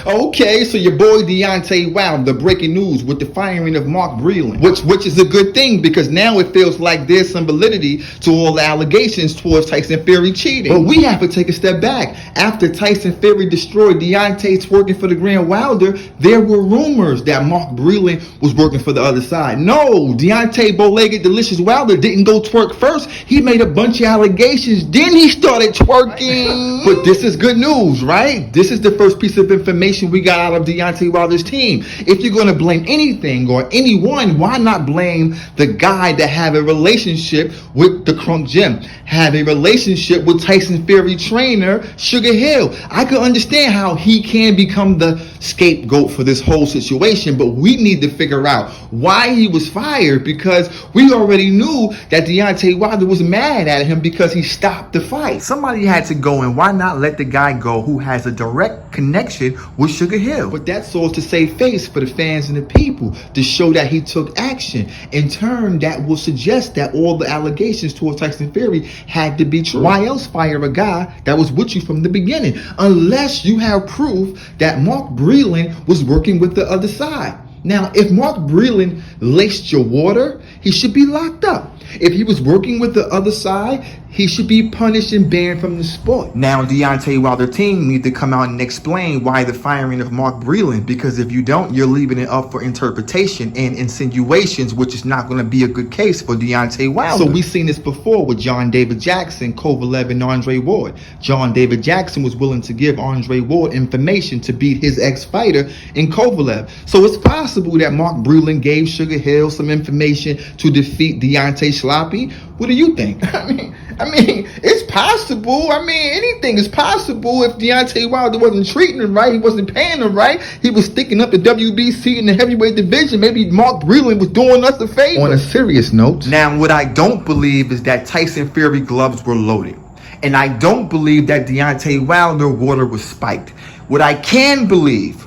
Okay, so your boy Deontay, wow, the breaking news with the firing of Mark Breland, which is a good thing because now it feels like there's some validity to all the allegations towards Tyson Fury cheating. But we have to take a step back. After Tyson Fury destroyed Deontay twerking for the Grand Wilder, there were rumors that Mark Breland was working for the other side. No, Deontay Bow-Legged Delicious Wilder didn't go twerk first. He made a bunch of allegations, then he started twerking. But this is good news, right? This is the first piece of information we got out of Deontay Wilder's team. If you're going to blame anything or anyone, why not blame the guy that had a relationship with the Crunk Gym, had a relationship with Tyson Fury trainer Sugar Hill? I could understand how he can become the scapegoat for this whole situation, but we need to figure out why he was fired, because we already knew that Deontay Wilder was mad at him because he stopped the fight. Somebody had to go, and why not let the guy go who has a direct connection with Sugar Hill? But that's all to save face for the fans and the people, to show that he took action. In turn, that will suggest that all the allegations towards Tyson Fury had to be true. Why else fire a guy that was with you from the beginning? Unless you have proof that Mark Breland was working with the other side. Now, if Mark Breland laced your water, he should be locked up. If he was working with the other side, he should be punished and banned from the sport. Now, Deontay Wilder team need to come out and explain why the firing of Mark Breland, because if you don't, you're leaving it up for interpretation and insinuations, which is not going to be a good case for Deontay Wilder. So we've seen this before with John David Jackson, Kovalev, and Andre Ward. John David Jackson was willing to give Andre Ward information to beat his ex-fighter in Kovalev. So it's possible that Mark Breland gave Sugar Hill some information to defeat Deontay Sloppy. What do you think? I mean, it's possible. I mean, anything is possible if Deontay Wilder wasn't treating him right, he wasn't paying him right, he was sticking up the WBC in the heavyweight division. Maybe Mark Breland was doing us a favor. On a serious note, now what I don't believe is that Tyson Fury gloves were loaded. And I don't believe that Deontay Wilder water was spiked. What I can believe,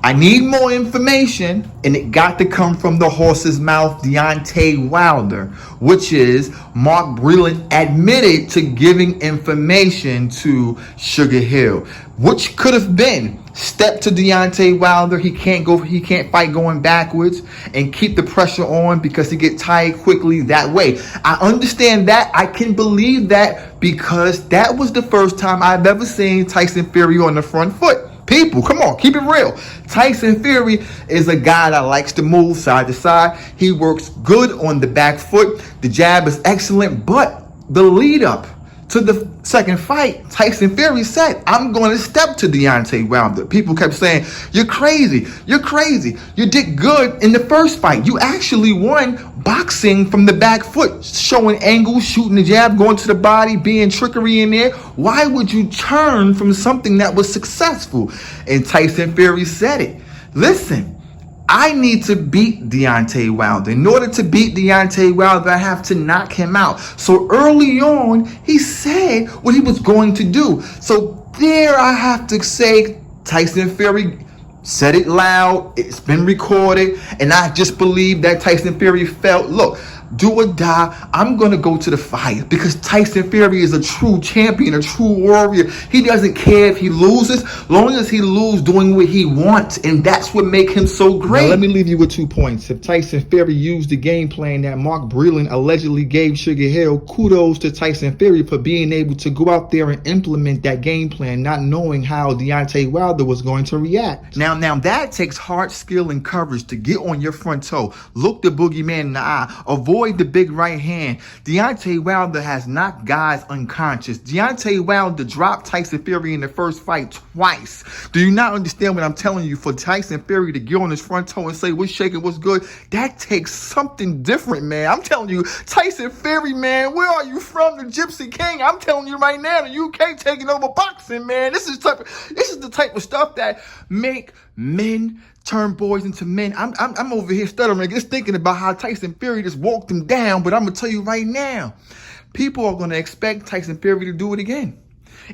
I need more information, and it got to come from the horse's mouth, Deontay Wilder, which is Mark Breland admitted to giving information to Sugar Hill, which could have been step to Deontay Wilder. He can't fight going backwards, and keep the pressure on because he get tired quickly that way. I understand that. I can believe that because that was the first time I've ever seen Tyson Fury on the front foot. People, come on, keep it real. Tyson Fury is a guy that likes to move side to side. He works good on the back foot. The jab is excellent, but the lead up to the second fight, Tyson Fury said, I'm going to step to Deontay Wilder. People kept saying, you're crazy. You're crazy. You did good in the first fight. You actually won boxing from the back foot, showing angles, shooting the jab, going to the body, being trickery in there. Why would you turn from something that was successful? And Tyson Fury said it. Listen, I need to beat Deontay Wilder. In order to beat Deontay Wilder, I have to knock him out. So early on, he said what he was going to do. So there I have to say Tyson Fury said it loud. It's been recorded. And I just believe that Tyson Fury felt, look, do or die, I'm going to go to the fire, because Tyson Fury is a true champion, a true warrior. He doesn't care if he loses, long as he loses doing what he wants, and that's what makes him so great. Now, let me leave you with 2 points. If Tyson Fury used the game plan that Mark Breland allegedly gave Sugar Hill, kudos to Tyson Fury for being able to go out there and implement that game plan, not knowing how Deontay Wilder was going to react. Now that takes heart, skill, and courage to get on your front toe, look the boogeyman in the eye, avoid the big right hand. Deontay Wilder has knocked guys unconscious. Deontay Wilder dropped Tyson Fury in the first fight twice. Do you not understand what I'm telling you? For Tyson Fury to get on his front toe and say, what's shaking, what's good, that takes something different, man. I'm telling you, Tyson Fury, man, where are you from? The Gypsy King. I'm telling you right now, the UK taking over boxing, man. This is the type of stuff that make men turn boys into men. I'm over here stuttering, just thinking about how Tyson Fury just walked him down. But I'm gonna tell you right now, people are gonna expect Tyson Fury to do it again.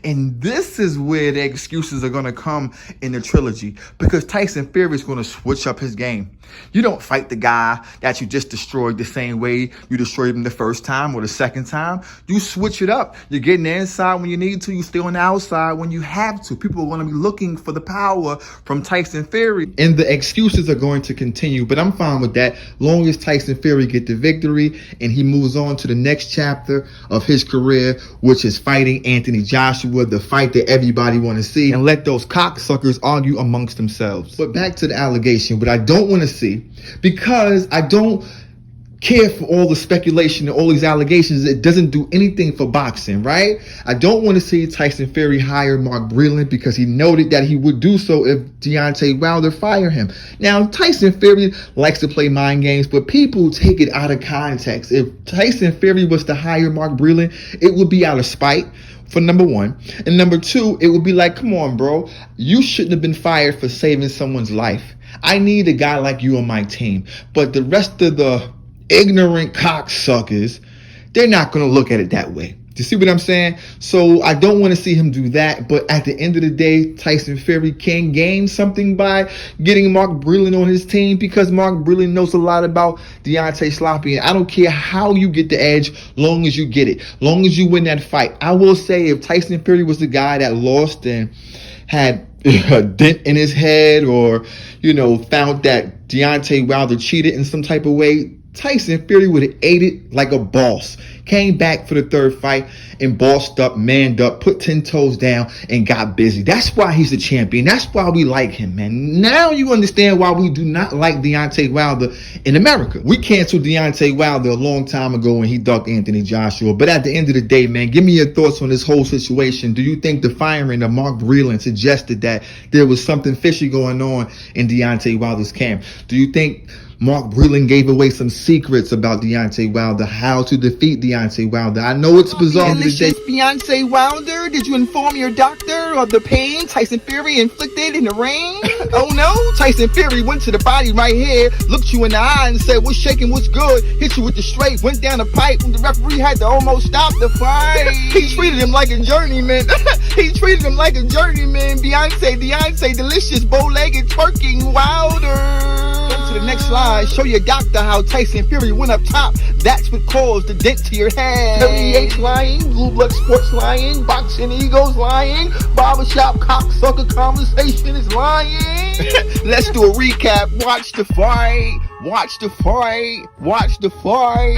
And this is where the excuses are going to come in the trilogy, because Tyson Fury is going to switch up his game. You don't fight the guy that you just destroyed the same way you destroyed him the first time or the second time. You switch it up. You're getting the inside when you need to. You stay on the outside when you have to. People are going to be looking for the power from Tyson Fury. And the excuses are going to continue, but I'm fine with that. Long as Tyson Fury get the victory and he moves on to the next chapter of his career, which is fighting Anthony Joshua, the fight that everybody want to see, and let those cocksuckers argue amongst themselves. But back to the allegation, what I don't want to see, because I don't care for all the speculation and all these allegations, it doesn't do anything for boxing, right? I don't want to see Tyson Fury hire Mark Breland, because he noted that he would do so if Deontay Wilder fired him. Now, Tyson Fury likes to play mind games, but people take it out of context. If Tyson Fury was to hire Mark Breland, it would be out of spite, for number one. And number two, it would be like, come on, bro. You shouldn't have been fired for saving someone's life. I need a guy like you on my team. But the rest of the ignorant cocksuckers, they're not going to look at it that way. Do you see what I'm saying? So I don't want to see him do that. But at the end of the day, Tyson Fury can gain something by getting Mark Breland on his team, because Mark Breland knows a lot about Deontay Sloppy. And I don't care how you get the edge, long as you get it, long as you win that fight. I will say, if Tyson Fury was the guy that lost and had a dent in his head, or, found that Deontay Wilder cheated in some type of way, Tyson Fury would have ate it like a boss. Came back for the third fight and bossed up, manned up, put 10 toes down, and got busy. That's why he's the champion. That's why we like him, man. Now you understand why we do not like Deontay Wilder in America. We canceled Deontay Wilder a long time ago when he ducked Anthony Joshua. But at the end of the day, man, give me your thoughts on this whole situation. Do you think the firing of Mark Breland suggested that there was something fishy going on in Deontay Wilder's camp? Do you think Mark Breland gave away some secrets about Deontay Wilder, how to defeat Deontay Wilder? I know it's bizarre today. Deontay Wilder, did you inform your doctor of the pain Tyson Fury inflicted in the ring? Oh no, Tyson Fury went to the body right here, looked you in the eye and said, what's shaking, what's good? Hit you with the straight, went down the pipe when the referee had to almost stop the fight. He treated him like a journeyman. He treated him like a journeyman. Deontay, delicious, bow-legged, twerking Wilder. Go to the next slide. Show your doctor how Tyson Fury went up top. That's what caused the dent to your head. WH lying, Blue Blood Sports lying, Boxing Egos lying, Barbershop Cocksucker Conversation is lying. Let's do a recap. Watch the fight. Watch the fight. Watch the fight.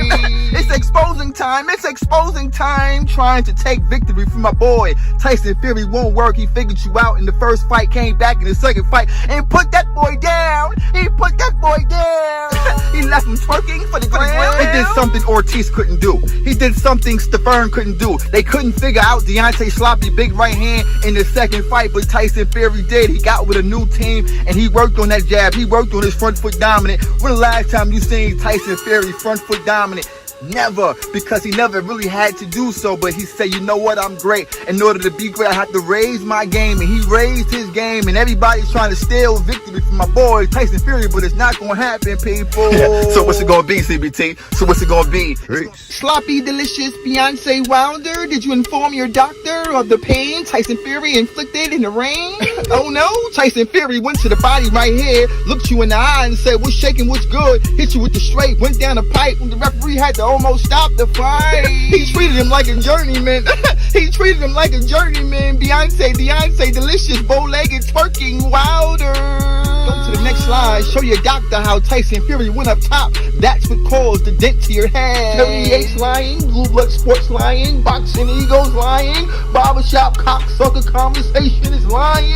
It's exposing time. It's exposing time. Trying to take victory from my boy. Tyson Fury won't work. He figured you out in the first fight, came back in the second fight, and put that boy down. He put that boy down. He left him twerking for the gram. He did something Ortiz couldn't do. He did something Stefan couldn't do. They couldn't figure out Deontay Sloppy big right hand in the second fight, but Tyson Fury did. He got with a new team and he worked on that jab. He worked on his front foot dominant. When the last time you seen Tyson Fury front foot dominant? Never, because he never really had to do so. But he said, you know what, I'm great. In order to be great, I have to raise my game. And he raised his game, and everybody's trying to steal victory from my boy Tyson Fury, but it's not gonna happen, people. So what's it gonna be, CBT? So what's it gonna be? Sloppy, delicious Beyonce Wilder, did you inform your doctor of the pain Tyson Fury inflicted in the ring? Oh no, Tyson Fury went to the body right here, looked you in the eye and said, what's shaking, what's good? Hit you with the straight, went down the pipe when the referee had to almost stop the fight. He treated him like a journeyman. He treated him like a journeyman. Beyonce, delicious, bow-legged, twerking Wilder. Go to the next slide. Show your doctor how Tyson Fury went up top. That's what caused the dent to your head. WH lying, Blue Blood Sports lying, Boxing Egos lying, Barbershop Cocksucker Conversation is lying.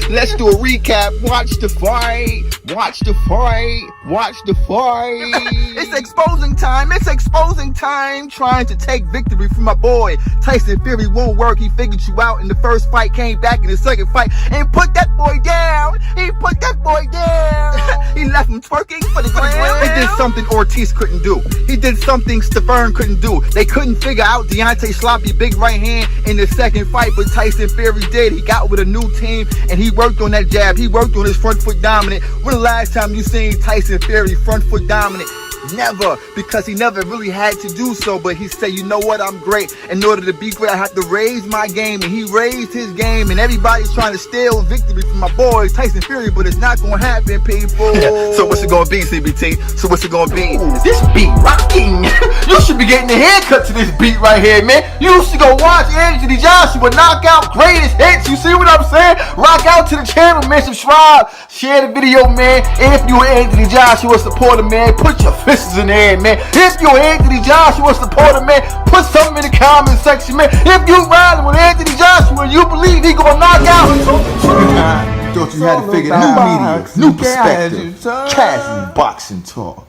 Let's do a recap. Watch the fight. Watch the fight. Watch the fight. It's exposing time. It's exposing time. Trying to take victory from my boy Tyson Fury won't work. He figured you out in the first fight, came back in the second fight, and put that boy down. He put that boy down. He left him twerking for the gram. He did something Ortiz couldn't do. He did something Stefan couldn't do. They couldn't figure out Deontay Sloppy big right hand in the second fight, but Tyson Fury did. He got with a new team and he worked on that jab. He worked on his front foot dominant. When the last time you seen Tyson Fury front foot dominant? Never, because he never really had to do so. But he said, you know what, I'm great. In order to be great, I have to raise my game. And he raised his game. And everybody's trying to steal victory from my boy Tyson Fury, but it's not gonna happen, people. So what's it gonna be, CBT? So what's it gonna be? This beat rocking. You should be getting a haircut to this beat right here, man. You should go watch Anthony Joshua knock out greatest hits. You see what I'm saying? Rock out to the channel, man. Subscribe, share the video, man. If you're Anthony Joshua supporter, man, put your fists in the air, man. If you're Anthony Joshua supporter, man, put something in the comment section, man. If you riding with Anthony Joshua and you believe he gonna knock out, Thought you had to figure out new media, new perspective, casual boxing talk.